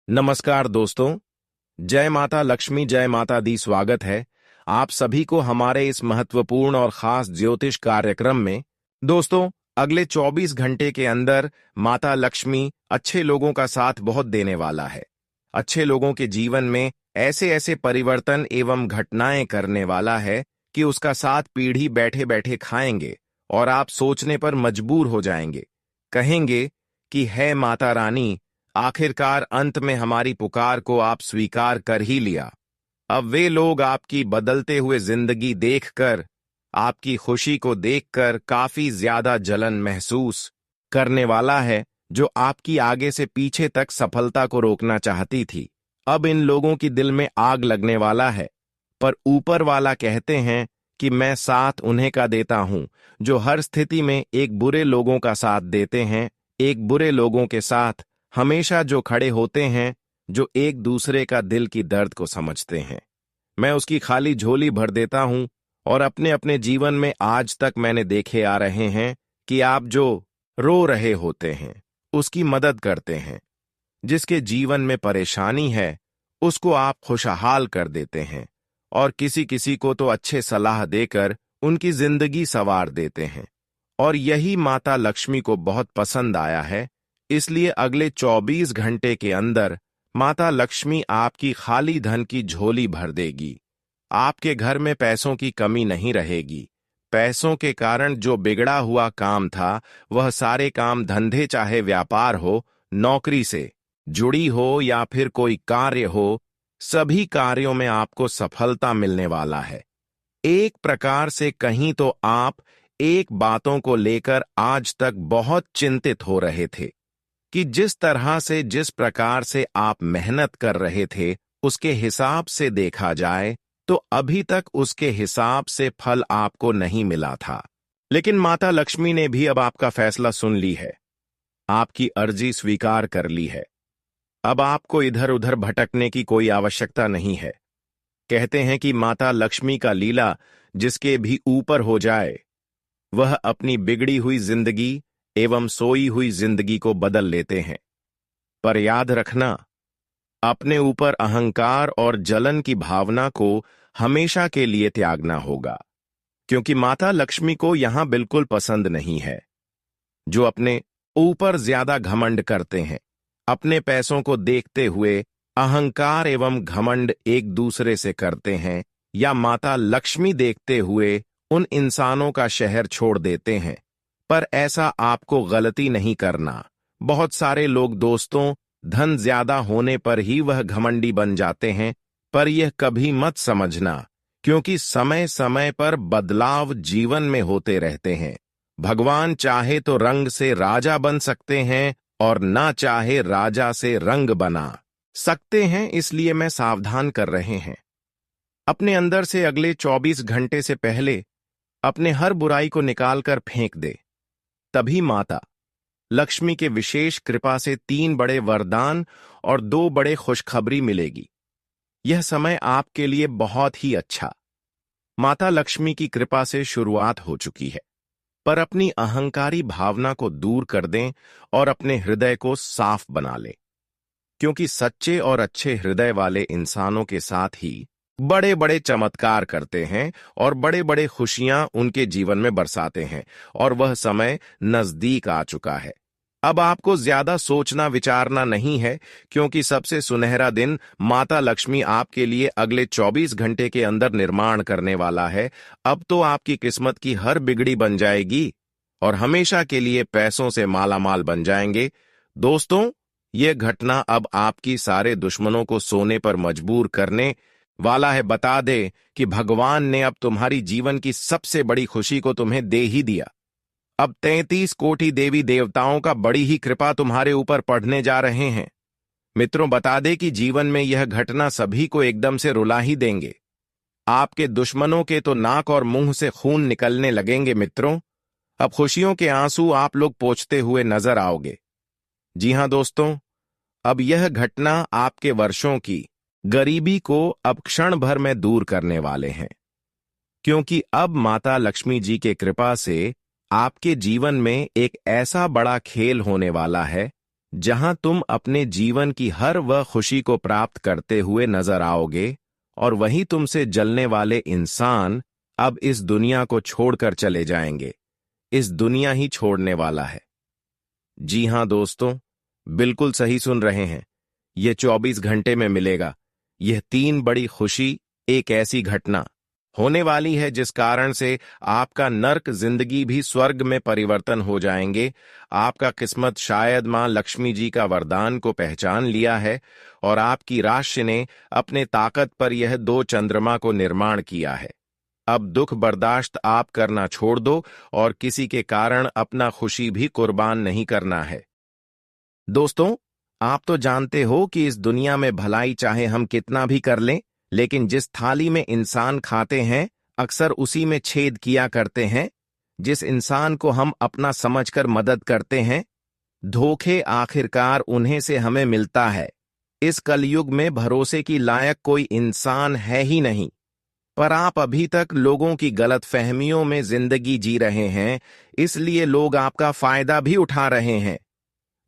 नमस्कार दोस्तों। जय माता लक्ष्मी, जय माता दी। स्वागत है आप सभी को हमारे इस महत्वपूर्ण और खास ज्योतिष कार्यक्रम में। दोस्तों, अगले 24 घंटे के अंदर माता लक्ष्मी अच्छे लोगों का साथ बहुत देने वाला है। अच्छे लोगों के जीवन में ऐसे ऐसे परिवर्तन एवं घटनाएं करने वाला है कि उसका साथ पीढ़ी बैठे बैठे खाएंगे और आप सोचने पर मजबूर हो जाएंगे। कहेंगे कि है माता रानी, आखिरकार अंत में हमारी पुकार को आप स्वीकार कर ही लिया। अब वे लोग आपकी बदलते हुए जिंदगी देखकर, आपकी खुशी को देखकर काफी ज्यादा जलन महसूस करने वाला है, जो आपकी आगे से पीछे तक सफलता को रोकना चाहती थी। अब इन लोगों की दिल में आग लगने वाला है, पर ऊपर वाला कहते हैं कि मैं साथ उन्हें का देता हूं जो हर स्थिति में एक बुरे लोगों का साथ देते हैं, एक बुरे लोगों के साथ हमेशा जो खड़े होते हैं, जो एक दूसरे का दिल की दर्द को समझते हैं। मैं उसकी खाली झोली भर देता हूं और अपने अपने जीवन में आज तक मैंने देखे आ रहे हैं कि आप जो रो रहे होते हैं उसकी मदद करते हैं। जिसके जीवन में परेशानी है उसको आप खुशहाल कर देते हैं और किसी किसी को तो अच्छे सलाह देकर उनकी जिंदगी संवार देते हैं। और यही माता लक्ष्मी को बहुत पसंद आया है। इसलिए अगले 24 घंटे के अंदर माता लक्ष्मी आपकी खाली धन की झोली भर देगी। आपके घर में पैसों की कमी नहीं रहेगी। पैसों के कारण जो बिगड़ा हुआ काम था, वह सारे काम, धंधे चाहे व्यापार हो, नौकरी से जुड़ी हो या फिर कोई कार्य हो, सभी कार्यों में आपको सफलता मिलने वाला है। एक प्रकार से कहीं तो आप एक बातों को लेकर आज तक बहुत चिंतित हो रहे थे कि जिस तरह से, जिस प्रकार से आप मेहनत कर रहे थे, उसके हिसाब से देखा जाए तो अभी तक उसके हिसाब से फल आपको नहीं मिला था। लेकिन माता लक्ष्मी ने भी अब आपका फैसला सुन ली है, आपकी अर्जी स्वीकार कर ली है। अब आपको इधर उधर भटकने की कोई आवश्यकता नहीं है। कहते हैं कि माता लक्ष्मी का लीला जिसके भी ऊपर हो जाए, वह अपनी बिगड़ी हुई जिंदगी एवं सोई हुई जिंदगी को बदल लेते हैं। पर याद रखना, अपने ऊपर अहंकार और जलन की भावना को हमेशा के लिए त्यागना होगा, क्योंकि माता लक्ष्मी को यहां बिल्कुल पसंद नहीं है जो अपने ऊपर ज्यादा घमंड करते हैं। अपने पैसों को देखते हुए अहंकार एवं घमंड एक दूसरे से करते हैं, या माता लक्ष्मी देखते हुए उन इंसानों का शहर छोड़ देते हैं। पर ऐसा आपको गलती नहीं करना। बहुत सारे लोग दोस्तों, धन ज्यादा होने पर ही वह घमंडी बन जाते हैं, पर यह कभी मत समझना, क्योंकि समय समय पर बदलाव जीवन में होते रहते हैं। भगवान चाहे तो रंग से राजा बन सकते हैं और ना चाहे राजा से रंग बना सकते हैं। इसलिए मैं सावधान कर रहे हैं। अपने अंदर से अगले 24 घंटे से पहले अपने हर बुराई को निकालकर फेंक दे। तभी माता लक्ष्मी के विशेष कृपा से 3 बड़े वरदान और 2 बड़े खुशखबरी मिलेगी। यह समय आपके लिए बहुत ही अच्छा। माता लक्ष्मी की कृपा से शुरुआत हो चुकी है, पर अपनी अहंकारी भावना को दूर कर दें और अपने हृदय को साफ बना लें, क्योंकि सच्चे और अच्छे हृदय वाले इंसानों के साथ ही बड़े बड़े चमत्कार करते हैं और बड़े बड़े खुशियां उनके जीवन में बरसाते हैं। और वह समय नजदीक आ चुका है। अब आपको ज्यादा सोचना विचारना नहीं है, क्योंकि सबसे सुनहरा दिन माता लक्ष्मी आपके लिए अगले 24 घंटे के अंदर निर्माण करने वाला है। अब तो आपकी किस्मत की हर बिगड़ी बन जाएगी और हमेशा के लिए पैसों से मालामाल बन जाएंगे। दोस्तों, यह घटना अब आपकी सारे दुश्मनों को सोने पर मजबूर करने वाला है। बता दे कि भगवान ने अब तुम्हारी जीवन की सबसे बड़ी खुशी को तुम्हें दे ही दिया। अब 33 कोटि देवी देवताओं का बड़ी ही कृपा तुम्हारे ऊपर पड़ने जा रहे हैं। मित्रों, बता दे कि जीवन में यह घटना सभी को एकदम से रुला ही देंगे। आपके दुश्मनों के तो नाक और मुंह से खून निकलने लगेंगे। मित्रों, अब खुशियों के आंसू आप लोग पोंछते हुए नजर आओगे। जी हां दोस्तों, अब यह घटना आपके वर्षों की गरीबी को अब क्षण भर में दूर करने वाले हैं, क्योंकि अब माता लक्ष्मी जी के कृपा से आपके जीवन में एक ऐसा बड़ा खेल होने वाला है जहां तुम अपने जीवन की हर वह खुशी को प्राप्त करते हुए नजर आओगे और वहीं तुमसे जलने वाले इंसान अब इस दुनिया को छोड़कर चले जाएंगे। इस दुनिया ही छोड़ने वाला है। जी हां दोस्तों, बिल्कुल सही सुन रहे हैं। यह 24 घंटे में मिलेगा। यह 3 बड़ी खुशी, एक ऐसी घटना होने वाली है जिस कारण से आपका नर्क जिंदगी भी स्वर्ग में परिवर्तन हो जाएंगे। आपका किस्मत शायद मां लक्ष्मी जी का वरदान को पहचान लिया है और आपकी राशि ने अपने ताकत पर यह 2 चंद्रमा को निर्माण किया है। अब दुख बर्दाश्त आप करना छोड़ दो और किसी के कारण अपना खुशी भी कुर्बान नहीं करना है। दोस्तों, आप तो जानते हो कि इस दुनिया में भलाई चाहे हम कितना भी कर लें, लेकिन जिस थाली में इंसान खाते हैं अक्सर उसी में छेद किया करते हैं। जिस इंसान को हम अपना समझकर मदद करते हैं, धोखे आखिरकार उन्हें से हमें मिलता है। इस कलयुग में भरोसे की लायक कोई इंसान है ही नहीं। पर आप अभी तक लोगों की गलतफहमियों में जिंदगी जी रहे हैं, इसलिए लोग आपका फायदा भी उठा रहे हैं।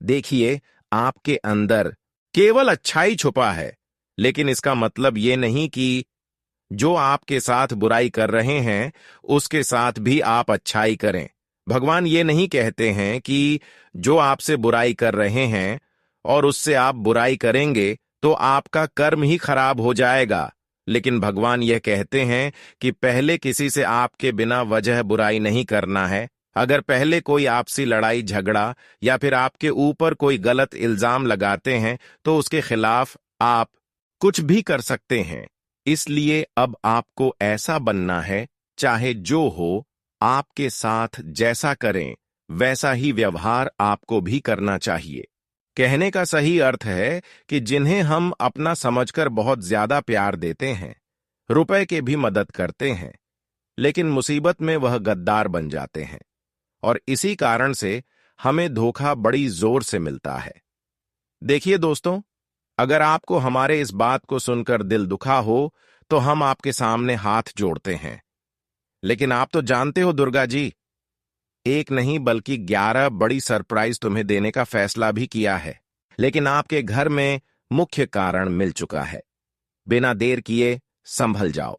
देखिए, आपके अंदर केवल अच्छाई छुपा है, लेकिन इसका मतलब ये नहीं कि जो आपके साथ बुराई कर रहे हैं उसके साथ भी आप अच्छाई करें। भगवान ये नहीं कहते हैं कि जो आपसे बुराई कर रहे हैं और उससे आप बुराई करेंगे तो आपका कर्म ही खराब हो जाएगा, लेकिन भगवान यह कहते हैं कि पहले किसी से आपके बिना वजह बुराई नहीं करना है। अगर पहले कोई आपसी लड़ाई झगड़ा या फिर आपके ऊपर कोई गलत इल्जाम लगाते हैं तो उसके खिलाफ आप कुछ भी कर सकते हैं। इसलिए अब आपको ऐसा बनना है, चाहे जो हो, आपके साथ जैसा करें वैसा ही व्यवहार आपको भी करना चाहिए। कहने का सही अर्थ है कि जिन्हें हम अपना समझकर बहुत ज्यादा प्यार देते हैं, रुपए के भी मदद करते हैं, लेकिन मुसीबत में वह गद्दार बन जाते हैं और इसी कारण से हमें धोखा बड़ी जोर से मिलता है। देखिए दोस्तों, अगर आपको हमारे इस बात को सुनकर दिल दुखा हो तो हम आपके सामने हाथ जोड़ते हैं। लेकिन आप तो जानते हो दुर्गा जी, एक नहीं बल्कि 11 बड़ी सरप्राइज तुम्हें देने का फैसला भी किया है, लेकिन आपके घर में मुख्य कारण मिल चुका है। बिना देर किए संभल जाओ।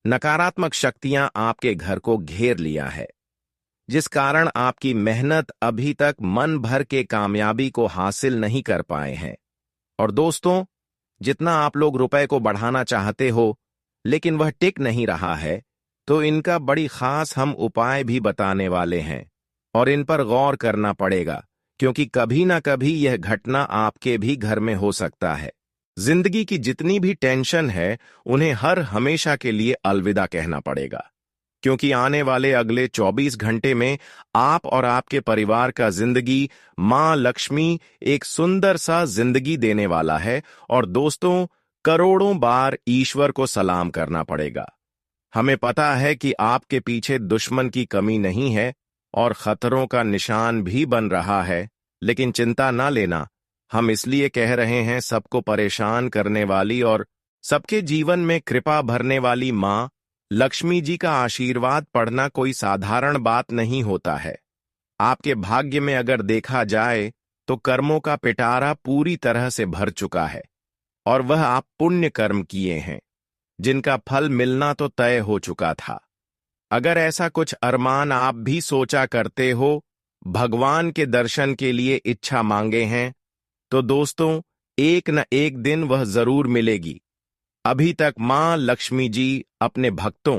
नकारात्मक शक्तियां आपके घर को घेर लिया है, जिस कारण आपकी मेहनत अभी तक मन भर के कामयाबी को हासिल नहीं कर पाए हैं। और दोस्तों, जितना आप लोग रुपए को बढ़ाना चाहते हो लेकिन वह टिक नहीं रहा है, तो इनका बड़ी खास हम उपाय भी बताने वाले हैं और इन पर गौर करना पड़ेगा, क्योंकि कभी ना कभी यह घटना आपके भी घर में हो सकता है। जिंदगी की जितनी भी टेंशन है उन्हें हर हमेशा के लिए अलविदा कहना पड़ेगा, क्योंकि आने वाले अगले 24 घंटे में आप और आपके परिवार का जिंदगी मां लक्ष्मी एक सुंदर सा जिंदगी देने वाला है। और दोस्तों, करोड़ों बार ईश्वर को सलाम करना पड़ेगा। हमें पता है कि आपके पीछे दुश्मन की कमी नहीं है और खतरों का निशान भी बन रहा है, लेकिन चिंता ना लेना। हम इसलिए कह रहे हैं, सबको परेशान करने वाली और सबके जीवन में कृपा भरने वाली मां लक्ष्मी जी का आशीर्वाद पढ़ना कोई साधारण बात नहीं होता है। आपके भाग्य में अगर देखा जाए तो कर्मों का पिटारा पूरी तरह से भर चुका है और वह आप पुण्य कर्म किए हैं, जिनका फल मिलना तो तय हो चुका था। अगर ऐसा कुछ अरमान आप भी सोचा करते हो, भगवान के दर्शन के लिए इच्छा मांगे हैं, तो दोस्तों, एक न एक दिन वह जरूर मिलेगी। अभी तक मां लक्ष्मी जी अपने भक्तों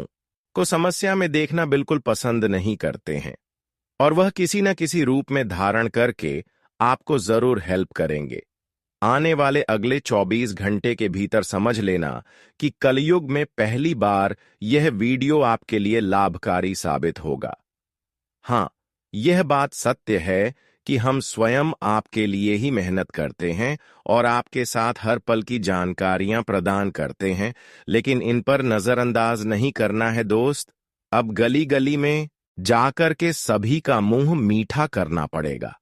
को समस्या में देखना बिल्कुल पसंद नहीं करते हैं और वह किसी न किसी रूप में धारण करके आपको जरूर हेल्प करेंगे। आने वाले अगले 24 घंटे के भीतर समझ लेना कि कलयुग में पहली बार यह वीडियो आपके लिए लाभकारी साबित होगा। हां, यह बात सत्य है कि हम स्वयं आपके लिए ही मेहनत करते हैं और आपके साथ हर पल की जानकारियां प्रदान करते हैं, लेकिन इन पर नजरअंदाज नहीं करना है दोस्त। अब गली गली में जाकर के सभी का मुंह मीठा करना पड़ेगा,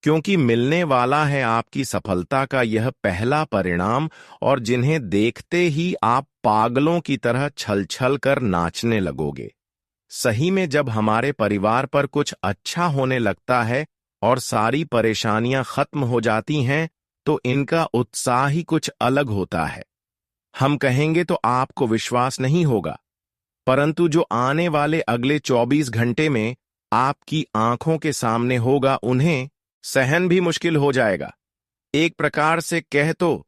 क्योंकि मिलने वाला है आपकी सफलता का यह पहला परिणाम, और जिन्हें देखते ही आप पागलों की तरह छल छल कर नाचने लगोगे। सही में जब हमारे परिवार पर कुछ अच्छा होने लगता है और सारी परेशानियां खत्म हो जाती हैं, तो इनका उत्साह ही कुछ अलग होता है। हम कहेंगे तो आपको विश्वास नहीं होगा, परंतु जो आने वाले अगले 24 घंटे में आपकी आंखों के सामने होगा, उन्हें सहन भी मुश्किल हो जाएगा। एक प्रकार से कह तो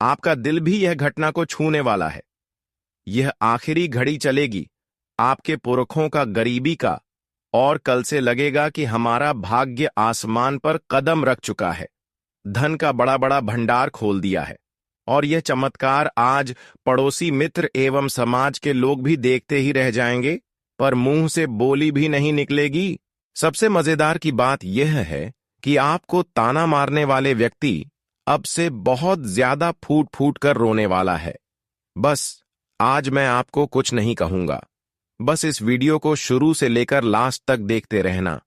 आपका दिल भी यह घटना को छूने वाला है। यह आखिरी घड़ी चलेगी आपके पुरखों का गरीबी का, और कल से लगेगा कि हमारा भाग्य आसमान पर कदम रख चुका है, धन का बड़ा बड़ा भंडार खोल दिया है। और यह चमत्कार आज पड़ोसी मित्र एवं समाज के लोग भी देखते ही रह जाएंगे, पर मुंह से बोली भी नहीं निकलेगी। सबसे मजेदार की बात यह है कि आपको ताना मारने वाले व्यक्ति अब से बहुत ज्यादा फूट फूट कर रोने वाला है। बस आज मैं आपको कुछ नहीं कहूंगा, बस इस वीडियो को शुरू से लेकर लास्ट तक देखते रहना,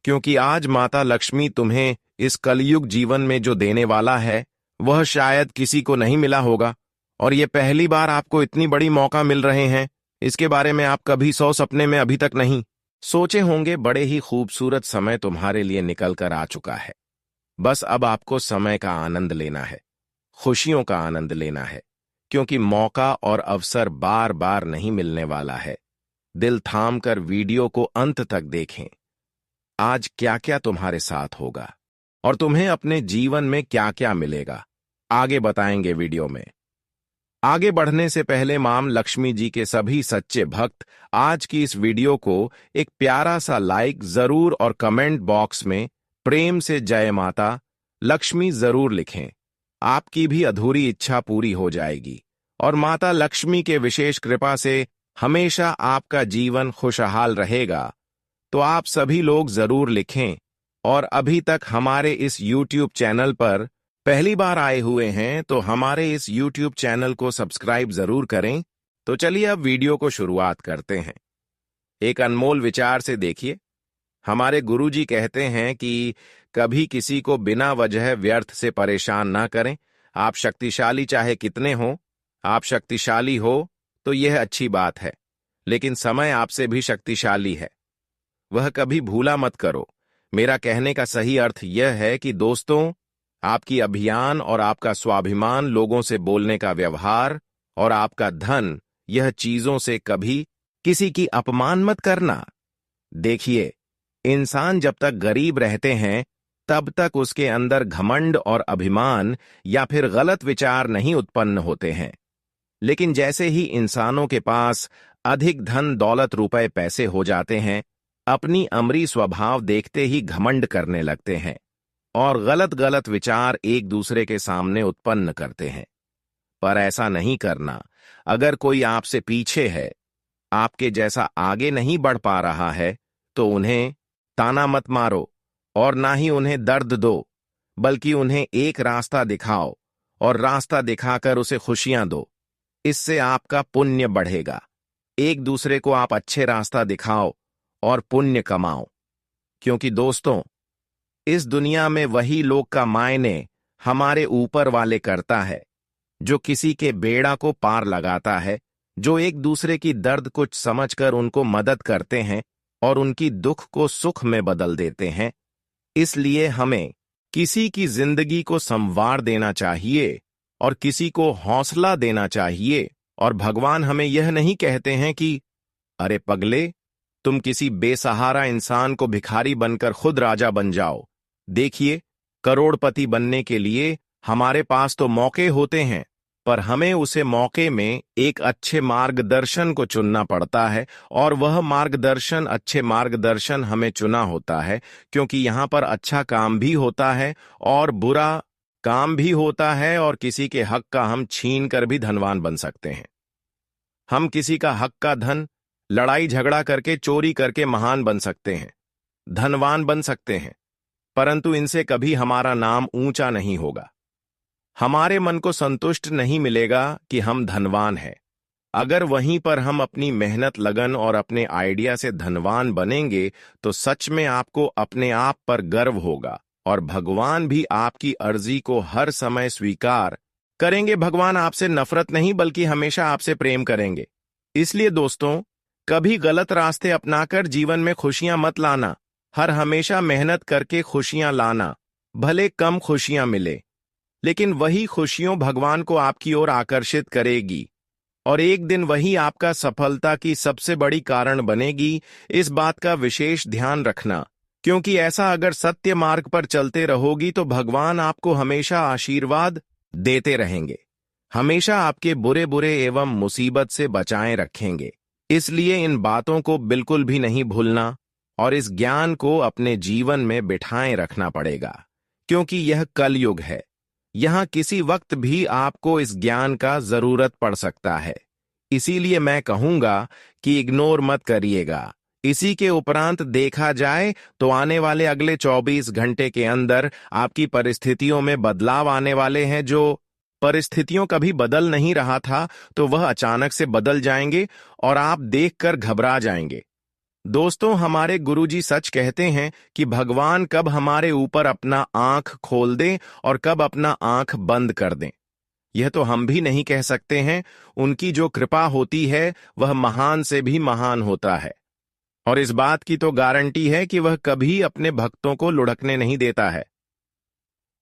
क्योंकि आज माता लक्ष्मी तुम्हें इस कलयुग जीवन में जो देने वाला है वह शायद किसी को नहीं मिला होगा। और ये पहली बार आपको इतनी बड़ी मौका मिल रहे हैं, इसके बारे में आप कभी 100 सपने में अभी तक नहीं सोचे होंगे। बड़े ही खूबसूरत समय तुम्हारे लिए निकल कर आ चुका है। बस अब आपको समय का आनंद लेना है, खुशियों का आनंद लेना है, क्योंकि मौका और अवसर बार बार नहीं मिलने वाला है। दिल थाम कर वीडियो को अंत तक देखें। आज क्या क्या तुम्हारे साथ होगा और तुम्हें अपने जीवन में क्या क्या मिलेगा, आगे बताएंगे वीडियो में। आगे बढ़ने से पहले मां लक्ष्मी जी के सभी सच्चे भक्त आज की इस वीडियो को एक प्यारा सा लाइक जरूर और कमेंट बॉक्स में प्रेम से जय माता लक्ष्मी जरूर लिखें। आपकी भी अधूरी इच्छा पूरी हो जाएगी और माता लक्ष्मी के विशेष कृपा से हमेशा आपका जीवन खुशहाल रहेगा। तो आप सभी लोग जरूर लिखें, और अभी तक हमारे इस YouTube चैनल पर पहली बार आए हुए हैं तो हमारे इस YouTube चैनल को सब्सक्राइब जरूर करें। तो चलिए अब वीडियो को शुरुआत करते हैं। एक अनमोल विचार से देखिए। हमारे गुरुजी कहते हैं कि कभी किसी को बिना वजह व्यर्थ से परेशान ना करें। आप शक्तिशाली चाहे कितने हो, आप शक्तिशाली हो तो यह अच्छी बात है, लेकिन समय आपसे भी शक्तिशाली है, वह कभी भूला मत करो। मेरा कहने का सही अर्थ यह है कि दोस्तों, आपकी अभियान और आपका स्वाभिमान, लोगों से बोलने का व्यवहार और आपका धन, यह चीजों से कभी किसी की अपमान मत करना। देखिए, इंसान जब तक गरीब रहते हैं तब तक उसके अंदर घमंड और अभिमान या फिर गलत विचार नहीं उत्पन्न होते हैं, लेकिन जैसे ही इंसानों के पास अधिक धन दौलत रुपए पैसे हो जाते हैं, अपनी अमरी स्वभाव देखते ही घमंड करने लगते हैं और गलत गलत विचार एक दूसरे के सामने उत्पन्न करते हैं। पर ऐसा नहीं करना। अगर कोई आपसे पीछे है, आपके जैसा आगे नहीं बढ़ पा रहा है, तो उन्हें ताना मत मारो और ना ही उन्हें दर्द दो, बल्कि उन्हें एक रास्ता दिखाओ और रास्ता दिखाकर उसे खुशियां दो। इससे आपका पुण्य बढ़ेगा। एक दूसरे को आप अच्छे रास्ता दिखाओ और पुण्य कमाओ, क्योंकि दोस्तों, इस दुनिया में वही लोग का मायने हमारे ऊपर वाले करता है, जो किसी के बेड़ा को पार लगाता है, जो एक दूसरे की दर्द कुछ समझकर उनको मदद करते हैं और उनकी दुख को सुख में बदल देते हैं। इसलिए हमें किसी की जिंदगी को संवार देना चाहिए और किसी को हौसला देना चाहिए। और भगवान हमें यह नहीं कहते हैं कि अरे पगले, तुम किसी बेसहारा इंसान को भिखारी बनकर खुद राजा बन जाओ। देखिए, करोड़पति बनने के लिए हमारे पास तो मौके होते हैं, पर हमें उसे मौके में एक अच्छे मार्गदर्शन को चुनना पड़ता है, और वह मार्गदर्शन, अच्छे मार्गदर्शन हमें चुना होता है, क्योंकि यहाँ पर अच्छा काम भी होता है और बुरा काम भी होता है, और किसी के हक का हम छीन कर भी धनवान बन सकते हैं। हम किसी का हक का धन लड़ाई झगड़ा करके, चोरी करके महान बन सकते हैं, धनवान बन सकते हैं, परंतु इनसे कभी हमारा नाम ऊंचा नहीं होगा। हमारे मन को संतुष्ट नहीं मिलेगा कि हम धनवान हैं। अगर वहीं पर हम अपनी मेहनत, लगन और अपने आइडिया से धनवान बनेंगे तो सच में आपको अपने आप पर गर्व होगा और भगवान भी आपकी अर्जी को हर समय स्वीकार करेंगे। भगवान आपसे नफरत नहीं बल्कि हमेशा आपसे प्रेम करेंगे। इसलिए दोस्तों, कभी गलत रास्ते अपनाकर जीवन में खुशियां मत लाना। हर हमेशा मेहनत करके खुशियां लाना, भले कम खुशियां मिले, लेकिन वही खुशियों भगवान को आपकी ओर आकर्षित करेगी और एक दिन वही आपका सफलता की सबसे बड़ी कारण बनेगी। इस बात का विशेष ध्यान रखना, क्योंकि ऐसा अगर सत्य मार्ग पर चलते रहोगी तो भगवान आपको हमेशा आशीर्वाद देते रहेंगे, हमेशा आपके बुरे बुरे एवं मुसीबत से बचाए रखेंगे। इसलिए इन बातों को बिल्कुल भी नहीं भूलना और इस ज्ञान को अपने जीवन में बिठाए रखना पड़ेगा, क्योंकि यह कलयुग है। यहां किसी वक्त भी आपको इस ज्ञान का जरूरत पड़ सकता है। इसीलिए मैं कहूंगा कि इग्नोर मत करिएगा। इसी के उपरांत देखा जाए तो आने वाले अगले 24 घंटे के अंदर आपकी परिस्थितियों में बदलाव आने वाले हैं। जो परिस्थितियों कभी बदल नहीं रहा था तो वह अचानक से बदल जाएंगे और आप देखकर घबरा जाएंगे। दोस्तों, हमारे गुरुजी सच कहते हैं कि भगवान कब हमारे ऊपर अपना आंख खोल दें और कब अपना आंख बंद कर दें, यह तो हम भी नहीं कह सकते हैं। उनकी जो कृपा होती है वह महान से भी महान होता है, और इस बात की तो गारंटी है कि वह कभी अपने भक्तों को लुढ़कने नहीं देता है।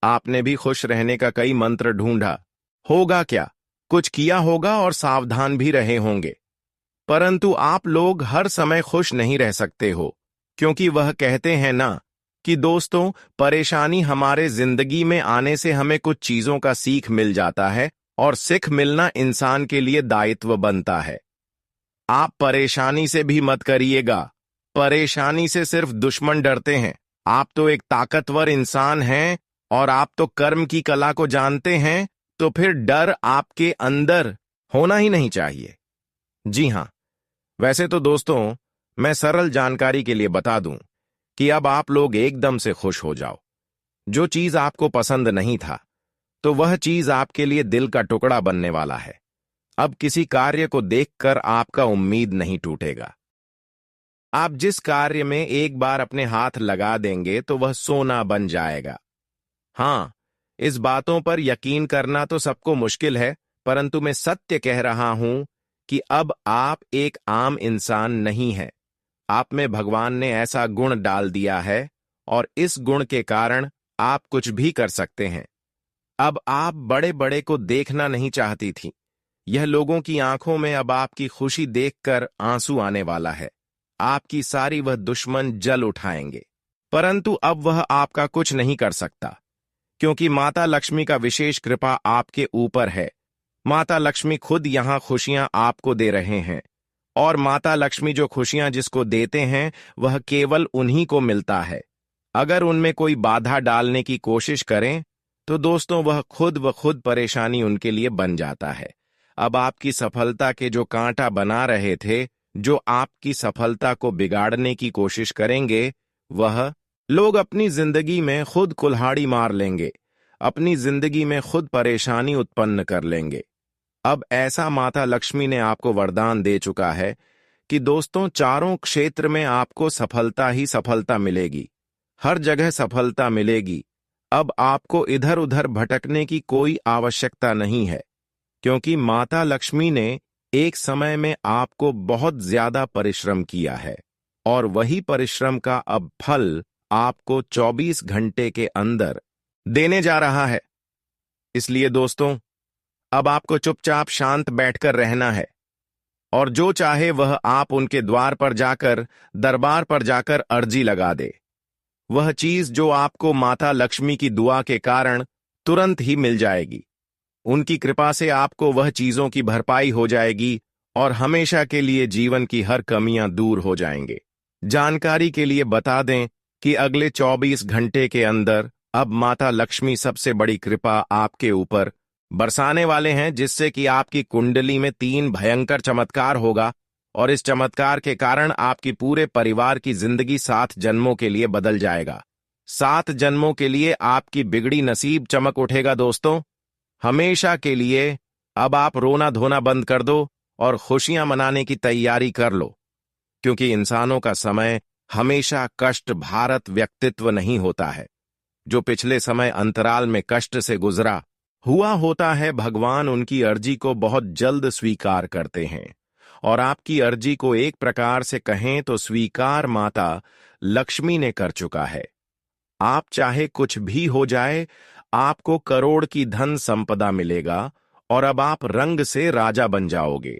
आपने भी खुश रहने का कई मंत्र ढूंढा होगा, क्या कुछ किया होगा और सावधान भी रहे होंगे, परंतु आप लोग हर समय खुश नहीं रह सकते हो, क्योंकि वह कहते हैं ना कि दोस्तों, परेशानी हमारे जिंदगी में आने से हमें कुछ चीजों का सीख मिल जाता है और सीख मिलना इंसान के लिए दायित्व बनता है। आप परेशानी से भी मत करिएगा, परेशानी से सिर्फ दुश्मन डरते हैं। आप तो एक ताकतवर इंसान हैं और आप तो कर्म की कला को जानते हैं, तो फिर डर आपके अंदर होना ही नहीं चाहिए। जी हां, वैसे तो दोस्तों, मैं सरल जानकारी के लिए बता दूं कि अब आप लोग एकदम से खुश हो जाओ। जो चीज आपको पसंद नहीं था, तो वह चीज आपके लिए दिल का टुकड़ा बनने वाला है। अब किसी कार्य को देखकर आपका उम्मीद नहीं टूटेगा। आप जिस कार्य में एक बार अपने हाथ लगा देंगे तो वह सोना बन जाएगा। हां, इस बातों पर यकीन करना तो सबको मुश्किल है, परंतु मैं सत्य कह रहा हूं कि अब आप एक आम इंसान नहीं हैं। आप में भगवान ने ऐसा गुण डाल दिया है और इस गुण के कारण आप कुछ भी कर सकते हैं। अब आप बड़े बड़े को देखना नहीं चाहती थी। यह लोगों की आंखों में अब आपकी खुशी देखकर आंसू आने वाला है। आपकी सारी वह दुश्मन जल उठाएंगे, परंतु अब वह आपका कुछ नहीं कर सकता, क्योंकि माता लक्ष्मी का विशेष कृपा आपके ऊपर है। माता लक्ष्मी खुद यहां खुशियां आपको दे रहे हैं, और माता लक्ष्मी जो खुशियां जिसको देते हैं वह केवल उन्हीं को मिलता है। अगर उनमें कोई बाधा डालने की कोशिश करें तो दोस्तों, वह खुद ब खुद परेशानी उनके लिए बन जाता है। अब आपकी सफलता के जो कांटा बना रहे थे, जो आपकी सफलता को बिगाड़ने की कोशिश करेंगे, वह लोग अपनी जिंदगी में खुद कुल्हाड़ी मार लेंगे, अपनी जिंदगी में खुद परेशानी उत्पन्न कर लेंगे। अब ऐसा माता लक्ष्मी ने आपको वरदान दे चुका है कि दोस्तों, चारों क्षेत्र में आपको सफलता ही सफलता मिलेगी, हर जगह सफलता मिलेगी। अब आपको इधर उधर भटकने की कोई आवश्यकता नहीं है, क्योंकि माता लक्ष्मी ने एक समय में आपको बहुत ज्यादा परिश्रम किया है, और वही परिश्रम का अब फल आपको 24 घंटे के अंदर देने जा रहा है। इसलिए दोस्तों, अब आपको चुपचाप शांत बैठकर रहना है, और जो चाहे वह आप उनके द्वार पर जाकर, दरबार पर जाकर अर्जी लगा दे। वह चीज जो आपको माता लक्ष्मी की दुआ के कारण तुरंत ही मिल जाएगी। उनकी कृपा से आपको वह चीजों की भरपाई हो जाएगी और हमेशा के लिए जीवन की हर कमियां दूर हो जाएंगे। जानकारी के लिए बता दें कि अगले 24 घंटे के अंदर अब माता लक्ष्मी सबसे बड़ी कृपा आपके ऊपर बरसाने वाले हैं, जिससे कि आपकी कुंडली में 3 भयंकर चमत्कार होगा, और इस चमत्कार के कारण आपकी पूरे परिवार की जिंदगी 7 जन्मों के लिए बदल जाएगा। 7 जन्मों के लिए आपकी बिगड़ी नसीब चमक उठेगा। दोस्तों, हमेशा के लिए अब आप रोना धोना बंद कर दो और खुशियां मनाने की तैयारी कर लो, क्योंकि इंसानों का समय हमेशा कष्ट भारत व्यक्तित्व नहीं होता है। जो पिछले समय अंतराल में कष्ट से गुजरा हुआ होता है, भगवान उनकी अर्जी को बहुत जल्द स्वीकार करते हैं और आपकी अर्जी को एक प्रकार से कहें तो स्वीकार माता लक्ष्मी ने कर चुका है। आप चाहे कुछ भी हो जाए, आपको करोड़ की धन संपदा मिलेगा और अब आप रंग से राजा बन जाओगे।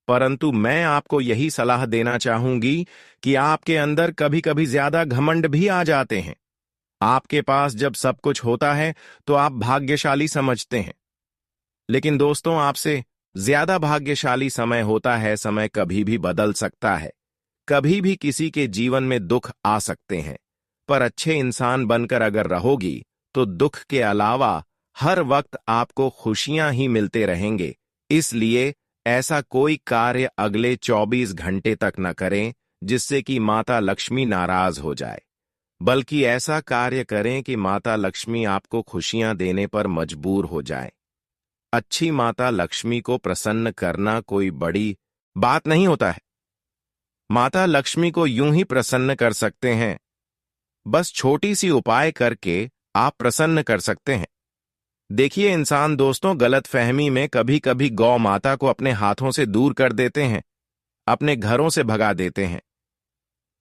परंतु मैं आपको यही सलाह देना चाहूंगी कि आपके अंदर कभी कभी ज्यादा घमंड भी आ जाते हैं। आपके पास जब सब कुछ होता है तो आप भाग्यशाली समझते हैं, लेकिन दोस्तों, आपसे ज्यादा भाग्यशाली समय होता है। समय कभी भी बदल सकता है, कभी भी किसी के जीवन में दुख आ सकते हैं, पर अच्छे इंसान बनकर अगर रहोगी तो दुख के अलावा हर वक्त आपको खुशियां ही मिलते रहेंगे। इसलिए ऐसा कोई कार्य अगले 24 घंटे तक न करें जिससे कि माता लक्ष्मी नाराज हो जाए, बल्कि ऐसा कार्य करें कि माता लक्ष्मी आपको खुशियां देने पर मजबूर हो जाए। अच्छी माता लक्ष्मी को प्रसन्न करना कोई बड़ी बात नहीं होता है। माता लक्ष्मी को यूं ही प्रसन्न कर सकते हैं, बस छोटी सी उपाय करके आप प्रसन्न कर सकते हैं। देखिए इंसान दोस्तों, गलतफहमी में कभी कभी गौ माता को अपने हाथों से दूर कर देते हैं, अपने घरों से भगा देते हैं,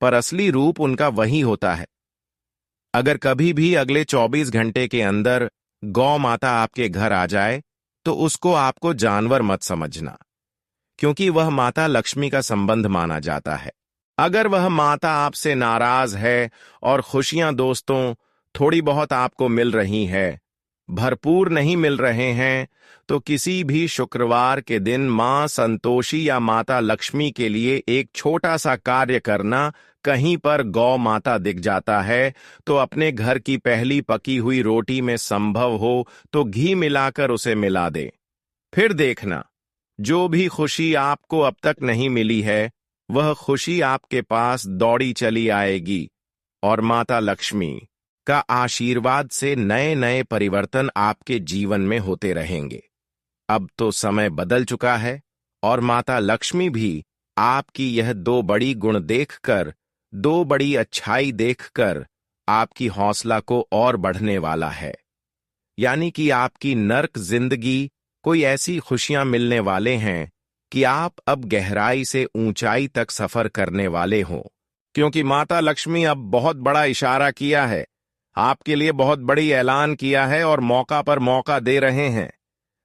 पर असली रूप उनका वही होता है। अगर कभी भी अगले 24 घंटे के अंदर गौ माता आपके घर आ जाए तो उसको आपको जानवर मत समझना, क्योंकि वह माता लक्ष्मी का संबंध माना जाता है। अगर वह माता आपसे नाराज है और खुशियां दोस्तों थोड़ी बहुत आपको मिल रही है, भरपूर नहीं मिल रहे हैं, तो किसी भी शुक्रवार के दिन मां संतोषी या माता लक्ष्मी के लिए एक छोटा सा कार्य करना। कहीं पर गौ माता दिख जाता है तो अपने घर की पहली पकी हुई रोटी में संभव हो तो घी मिलाकर उसे मिला दे। फिर देखना, जो भी खुशी आपको अब तक नहीं मिली है वह खुशी आपके पास दौड़ी चली आएगी और माता लक्ष्मी का आशीर्वाद से नए नए परिवर्तन आपके जीवन में होते रहेंगे। अब तो समय बदल चुका है और माता लक्ष्मी भी आपकी यह दो बड़ी गुण देखकर, दो बड़ी अच्छाई देखकर आपकी हौसला को और बढ़ने वाला है। यानी कि आपकी नर्क जिंदगी कोई ऐसी खुशियां मिलने वाले हैं कि आप अब गहराई से ऊंचाई तक सफर करने वाले हो, क्योंकि माता लक्ष्मी अब बहुत बड़ा इशारा किया है, आपके लिए बहुत बड़ी ऐलान किया है और मौका पर मौका दे रहे हैं।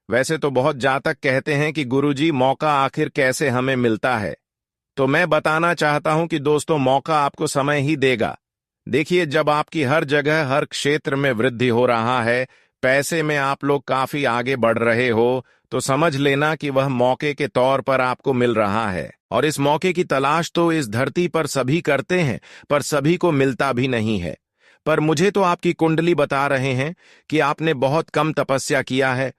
वैसे तो बहुत जातक कहते हैं कि गुरुजी मौका आखिर कैसे हमें मिलता है, तो मैं बताना चाहता हूं कि दोस्तों मौका आपको समय ही देगा। देखिए, जब आपकी हर जगह हर क्षेत्र में वृद्धि हो रहा है, पैसे में आप लोग काफी आगे बढ़ रहे हो, तो समझ लेना कि वह मौके के तौर पर आपको मिल रहा है। और इस मौके की तलाश तो इस धरती पर सभी करते हैं, पर सभी को मिलता भी नहीं है। पर मुझे तो आपकी कुंडली बता रहे हैं कि आपने बहुत कम तपस्या किया है,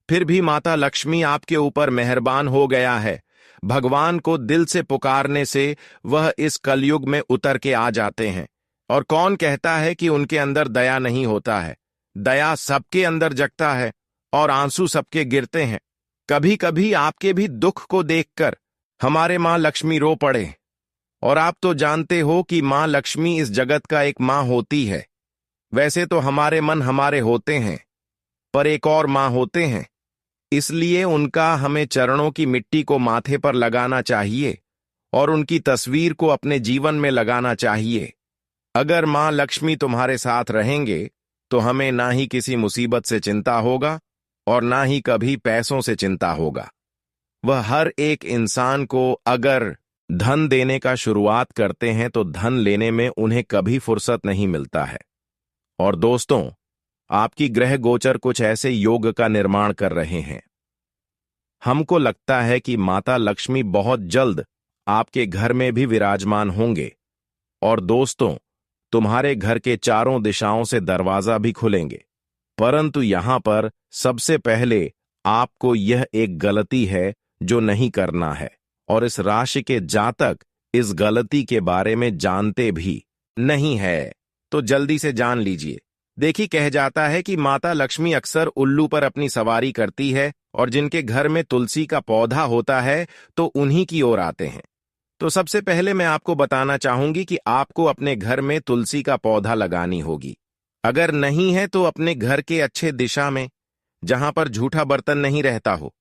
फिर भी माता लक्ष्मी आपके ऊपर मेहरबान हो गया है। भगवान को दिल से पुकारने से वह इस कलयुग में उतर के आ जाते हैं। और कौन कहता है कि उनके अंदर दया नहीं होता है? दया सबके अंदर जगता है और आंसू सबके गिरते हैं। कभी कभी आपके भी दुख को देखकर हमारे मां लक्ष्मी रो पड़े। और आप तो जानते हो कि मां लक्ष्मी इस जगत का एक मां होती है। वैसे तो हमारे मन हमारे होते हैं, पर एक और मां होते हैं, इसलिए उनका हमें चरणों की मिट्टी को माथे पर लगाना चाहिए और उनकी तस्वीर को अपने जीवन में लगाना चाहिए। अगर मां लक्ष्मी तुम्हारे साथ रहेंगे तो हमें ना ही किसी मुसीबत से चिंता होगा और ना ही कभी पैसों से चिंता होगा। वह हर एक इंसान को अगर धन देने का शुरुआत करते हैं तो धन लेने में उन्हें कभी फुर्सत नहीं मिलता है। और दोस्तों, आपकी ग्रह गोचर कुछ ऐसे योग का निर्माण कर रहे हैं। हमको लगता है कि माता लक्ष्मी बहुत जल्द आपके घर में भी विराजमान होंगे। और दोस्तों, तुम्हारे घर के चारों दिशाओं से दरवाजा भी खुलेंगे। परंतु यहां पर सबसे पहले आपको यह एक गलती है जो नहीं करना है, और इस राशि के जातक इस गलती के बारे में जानते भी नहीं है, तो जल्दी से जान लीजिए। देखिए, कह जाता है कि माता लक्ष्मी अक्सर उल्लू पर अपनी सवारी करती है और जिनके घर में तुलसी का पौधा होता है तो उन्हीं की ओर आते हैं। तो सबसे पहले मैं आपको बताना चाहूंगी कि आपको अपने घर में तुलसी का पौधा लगानी होगी। अगर नहीं है तो अपने घर के अच्छे दिशा में, जहां पर झूठा बर्तन नहीं रहता हो,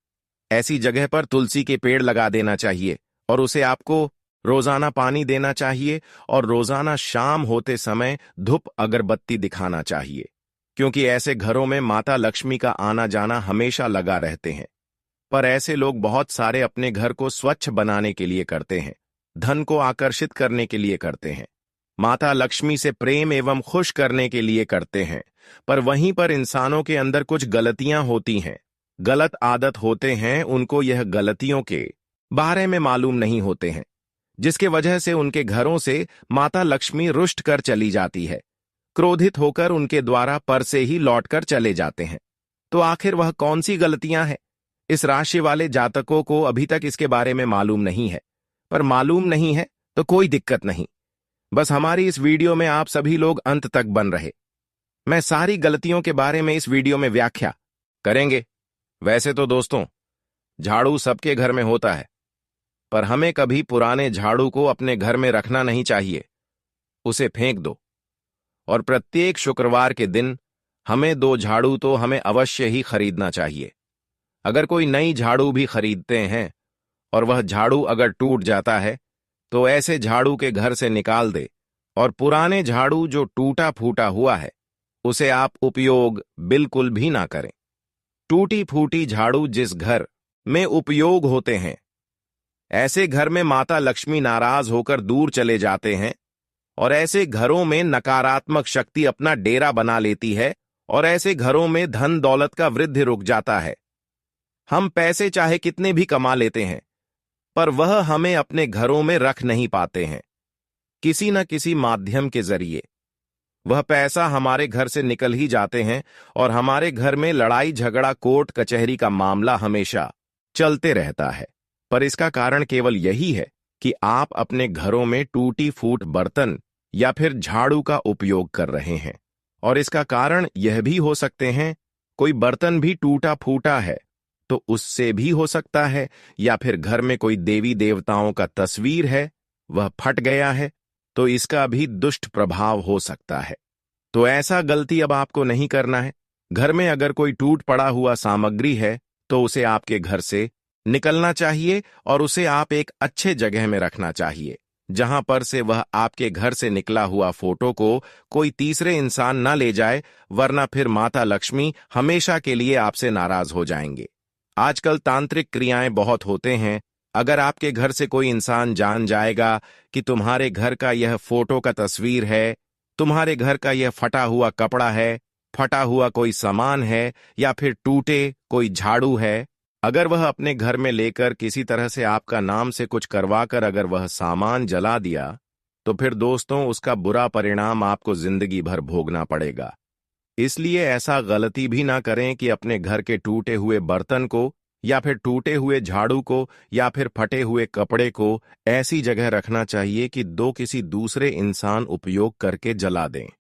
ऐसी जगह पर तुलसी के पेड़ लगा देना चाहिए और उसे आपको रोजाना पानी देना चाहिए और रोजाना शाम होते समय धूप अगरबत्ती दिखाना चाहिए, क्योंकि ऐसे घरों में माता लक्ष्मी का आना जाना हमेशा लगा रहते हैं। पर ऐसे लोग बहुत सारे अपने घर को स्वच्छ बनाने के लिए करते हैं, धन को आकर्षित करने के लिए करते हैं, माता लक्ष्मी से प्रेम एवं खुश करने के लिए करते हैं। पर वहीं पर इंसानों के अंदर कुछ गलतियां होती हैं, गलत आदत होते हैं, उनको यह गलतियों के बारे में मालूम नहीं होते हैं, जिसके वजह से उनके घरों से माता लक्ष्मी रुष्ट कर चली जाती है, क्रोधित होकर उनके द्वारा पर से ही लौटकर चले जाते हैं। तो आखिर वह कौन सी गलतियां हैं? इस राशि वाले जातकों को अभी तक इसके बारे में मालूम नहीं है, पर मालूम नहीं है तो कोई दिक्कत नहीं। बस हमारी इस वीडियो में आप सभी लोग अंत तक बन रहे। मैं सारी गलतियों के बारे में इस वीडियो में व्याख्या करेंगे। वैसे तो दोस्तों, झाड़ू सबके घर में होता है, पर हमें कभी पुराने झाड़ू को अपने घर में रखना नहीं चाहिए, उसे फेंक दो। और प्रत्येक शुक्रवार के दिन हमें 2 झाड़ू तो हमें अवश्य ही खरीदना चाहिए। अगर कोई नई झाड़ू भी खरीदते हैं और वह झाड़ू अगर टूट जाता है तो ऐसे झाड़ू के घर से निकाल दे, और पुराने झाड़ू जो टूटा फूटा हुआ है उसे आप उपयोग बिल्कुल भी ना करें। टूटी फूटी झाड़ू जिस घर में उपयोग होते हैं, ऐसे घर में माता लक्ष्मी नाराज होकर दूर चले जाते हैं, और ऐसे घरों में नकारात्मक शक्ति अपना डेरा बना लेती है, और ऐसे घरों में धन दौलत का वृद्धि रुक जाता है। हम पैसे चाहे कितने भी कमा लेते हैं, पर वह हमें अपने घरों में रख नहीं पाते हैं। किसी न किसी माध्यम के जरिए वह पैसा हमारे घर से निकल ही जाते हैं, और हमारे घर में लड़ाई झगड़ा कोर्ट कचहरी का मामला हमेशा चलते रहता है। पर इसका कारण केवल यही है कि आप अपने घरों में टूटी फूट बर्तन या फिर झाड़ू का उपयोग कर रहे हैं। और इसका कारण यह भी हो सकते हैं, कोई बर्तन भी टूटा फूटा है तो उससे भी हो सकता है, या फिर घर में कोई देवी देवताओं का तस्वीर है, वह फट गया है, तो इसका भी दुष्ट प्रभाव हो सकता है। तो ऐसा गलती अब आपको नहीं करना है। घर में अगर कोई टूट पड़ा हुआ सामग्री है तो उसे आपके घर से निकलना चाहिए, और उसे आप एक अच्छे जगह में रखना चाहिए, जहां पर से वह आपके घर से निकला हुआ फोटो को कोई तीसरे इंसान ना ले जाए, वरना फिर माता लक्ष्मी हमेशा के लिए आपसे नाराज हो जाएंगे। आजकल तांत्रिक क्रियाएं बहुत होते हैं। अगर आपके घर से कोई इंसान जान जाएगा कि तुम्हारे घर का यह फोटो का तस्वीर है, तुम्हारे घर का यह फटा हुआ कपड़ा है, फटा हुआ कोई सामान है, या फिर टूटे कोई झाड़ू है, अगर वह अपने घर में लेकर किसी तरह से आपका नाम से कुछ करवाकर अगर वह सामान जला दिया, तो फिर दोस्तों उसका बुरा परिणाम आपको जिंदगी भर भोगना पड़ेगा। इसलिए ऐसा गलती भी ना करें कि अपने घर के टूटे हुए बर्तन को या फिर टूटे हुए झाड़ू को या फिर फटे हुए कपड़े को ऐसी जगह रखना चाहिए कि किसी दूसरे इंसान उपयोग करके जला दें।